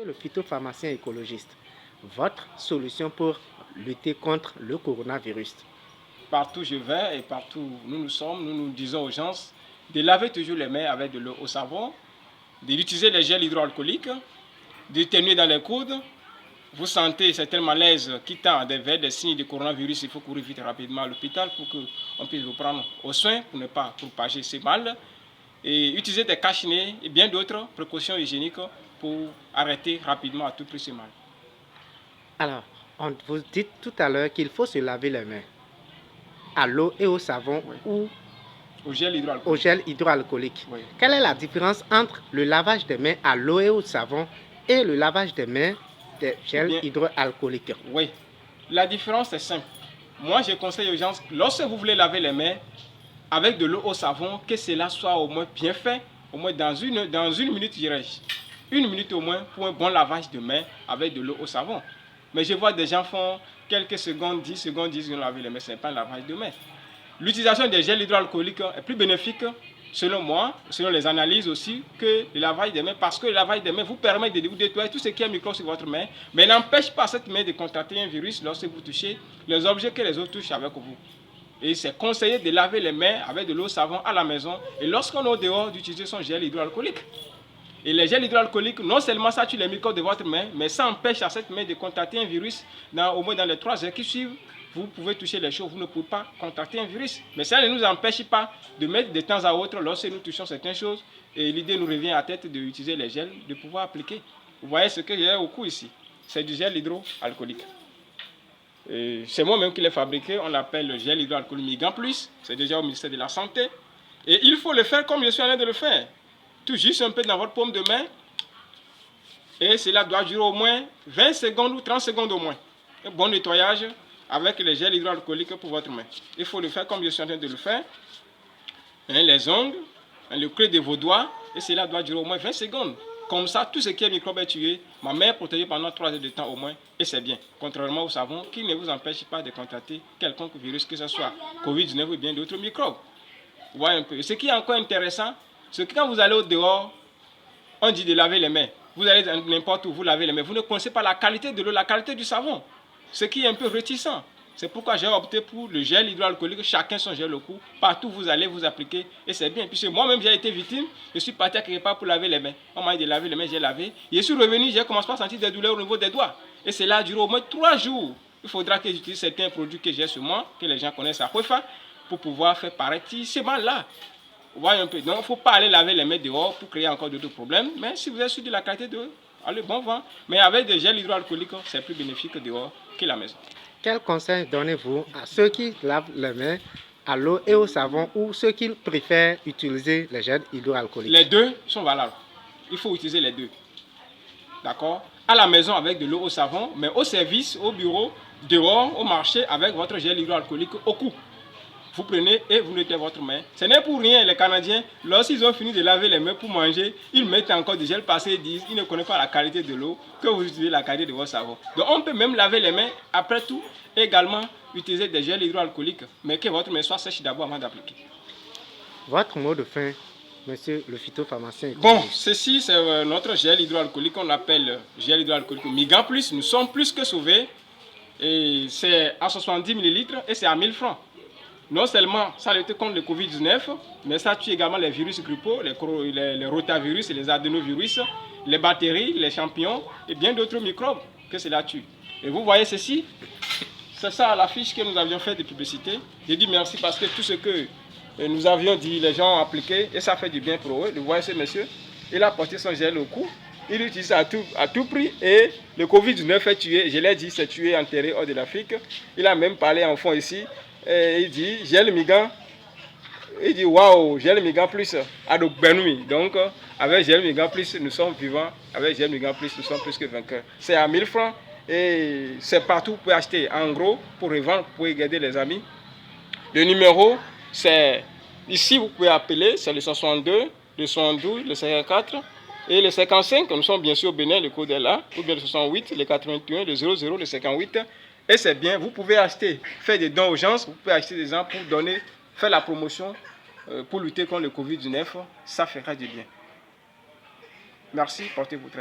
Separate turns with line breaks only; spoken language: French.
Le phytopharmacien écologiste, votre solution pour lutter contre le coronavirus?
Partout où je vais et partout où nous sommes, nous disons aux gens de laver toujours les mains avec de l'eau au savon, d'utiliser les gels hydroalcooliques, de tenir dans les coudes. Vous sentez certains malaises qui tend vers des signes de coronavirus, il faut courir vite rapidement à l'hôpital pour qu'on puisse vous prendre aux soins pour ne pas propager ces mal. Et utiliser des cache-nez et bien d'autres précautions hygiéniques pour arrêter rapidement à tout prix ce mal.
Alors, vous dites tout à l'heure qu'il faut se laver les mains à l'eau et au savon,
Oui.
ou
Au gel hydroalcoolique.
au gel hydroalcoolique.
Oui.
Quelle est la différence entre le lavage des mains à l'eau et au savon et le lavage des mains des gels hydroalcooliques?
Oui, la différence est simple. Moi, je conseille aux gens, lorsque vous voulez laver les mains avec de l'eau au savon, que cela soit au moins bien fait, au moins dans une minute, dirais-je. Une minute au moins pour un bon lavage de mains avec de l'eau au savon. Mais je vois des gens font quelques secondes, 10 secondes, 10 secondes laver les mains, ce n'est pas un lavage de mains. L'utilisation des gels hydroalcooliques est plus bénéfique, selon moi, selon les analyses aussi, que le lavage des mains, parce que le lavage des mains vous permet de vous nettoyer tout ce qui est micro sur votre main, mais n'empêche pas cette main de contracter un virus lorsque vous touchez les objets que les autres touchent avec vous. Et c'est conseillé de laver les mains avec de l'eau savon à la maison, et lorsqu'on est au dehors, d'utiliser son gel hydroalcoolique. Et les gels hydroalcooliques, non seulement ça tue les microbes de votre main, mais ça empêche à cette main de contracter un virus au moins dans les 3 heures qui suivent. Vous pouvez toucher les choses, vous ne pouvez pas contracter un virus. Mais ça ne nous empêche pas de mettre de temps à autre, lorsque nous touchons certaines choses, et l'idée nous revient à la tête d'utiliser les gels, de pouvoir appliquer. Vous voyez ce que j'ai au cou ici, c'est du gel hydroalcoolique. C'est moi-même qui l'ai fabriqué, on l'appelle le gel hydroalcoolique Migan Plus, c'est déjà au ministère de la Santé. Et il faut le faire comme je suis en train de le faire. Tout juste un peu dans votre paume de main, et cela doit durer au moins 20 secondes ou 30 secondes au moins. Un bon nettoyage avec le gel hydroalcoolique pour votre main. Il faut le faire comme je suis en train de le faire. Les ongles, le creux de vos doigts, et cela doit durer au moins 20 secondes. Comme ça, tout ce qui est microbe est tué. Ma main est protégée pendant 3 heures de temps au moins, et c'est bien. Contrairement au savon qui ne vous empêche pas de contracter quelconque virus, que ce soit Covid-19 ou bien d'autres microbes. Vous voyez un peu. Ce qui est encore intéressant, c'est que quand vous allez au dehors, on dit de laver les mains. Vous allez n'importe où, vous lavez les mains. Vous ne connaissez pas la qualité de l'eau, la qualité du savon. Ce qui est un peu réticent. C'est pourquoi j'ai opté pour le gel hydroalcoolique. Chacun son gel au cou. Partout vous allez vous appliquer. Et c'est bien. Puisque moi-même j'ai été victime. Je suis parti à quelque part pour laver les mains. On m'a dit de laver les mains, j'ai lavé. Et je suis revenu, j'ai commencé à sentir des douleurs au niveau des doigts. Et cela a duré au moins 3 jours. Il faudra que j'utilise certains produits que j'ai sur moi, que les gens connaissent à Huefa, pour pouvoir faire paraître ces mal-là. Vous voyez un peu. Donc, il ne faut pas aller laver les mains dehors pour créer encore d'autres problèmes. Mais si vous êtes sûr de la qualité de l'eau, allez, bon vent. Mais avec des gels hydroalcooliques, c'est plus bénéfique dehors que la maison.
Quel conseil donnez-vous à ceux qui lavent les mains à l'eau et au savon, ou ceux qui préfèrent utiliser les gels hydroalcooliques?
Les deux sont valables. Il faut utiliser les deux. D'accord? À la maison avec de l'eau au savon, mais au service, au bureau, dehors, au marché avec votre gel hydroalcoolique au cou. Vous prenez et vous nettoyez votre main. Ce n'est pour rien, les Canadiens, lorsqu'ils ont fini de laver les mains pour manger, ils mettent encore du gel parce qu'ils disent qu'ils ne connaissent pas la qualité de l'eau, que vous utilisez la qualité de votre savon. Donc on peut même laver les mains après tout, et également utiliser des gels hydroalcooliques, mais que votre main soit sèche d'abord avant d'appliquer.
Votre mot de fin, monsieur le phytopharmacien.
Bon, ceci c'est notre gel hydroalcoolique, on l'appelle gel hydroalcoolique Migan Plus. Nous sommes plus que sauvés, et c'est à 70 ml et c'est à 1000 francs. Non seulement ça lutte contre le Covid-19, mais ça tue également les virus grippaux, les rotavirus, les adénovirus, les bactéries, les champignons et bien d'autres microbes que cela tue. Et vous voyez ceci, c'est ça la fiche que nous avions fait de publicité. J'ai dit merci parce que tout ce que nous avions dit, les gens ont appliqué et ça fait du bien pour eux. Vous voyez ce monsieur, il a porté son gel au cou, il utilise ça à tout prix et le Covid-19 est tué. Je l'ai dit, c'est tué, enterré hors de l'Afrique. Il a même parlé en fond ici. Et il dit gel Migan, il dit waouh, gel Migan Plus à Benui. Donc avec gel Migan Plus nous sommes vivants, avec gel Migan Plus nous sommes plus que vainqueurs. C'est à 1000 francs et c'est partout. Vous pouvez acheter en gros pour revendre, pour aider les amis. Le numéro c'est ici, vous pouvez appeler, c'est le 62, le 72, le 54 et le 55. Nous sommes bien sûr au Bénin, le code est là, ou bien le 68, le 81, le 00, le 58. Et c'est bien, vous pouvez acheter, faire des dons aux gens, vous pouvez acheter des gens pour donner, faire la promotion pour lutter contre le Covid-19, ça fera du bien. Merci, portez-vous très bien.